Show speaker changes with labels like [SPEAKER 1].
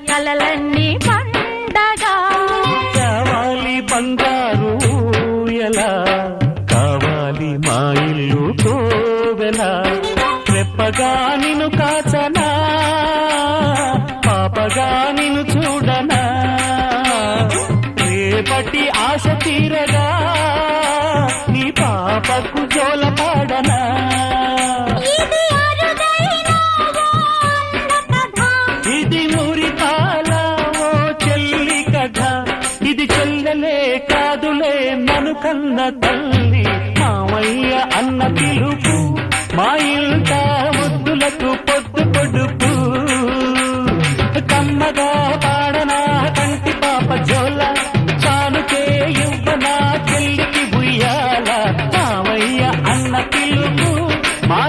[SPEAKER 1] కలలన్నీ పండగా
[SPEAKER 2] కావాలి బంగారు ఎలా కావాలి మా ఇల్లు కోవెలా రెప్పగా నిన్ను కాచనా పాపగా నిన్ను చూడనా రేపటి ఆశ తీరగా నీ పాపకు జోల పాడనా ఇది మురిపాల ఓ చెల్లి కథ ఇది చెల్లెలే కాదులే నన్ను కన్న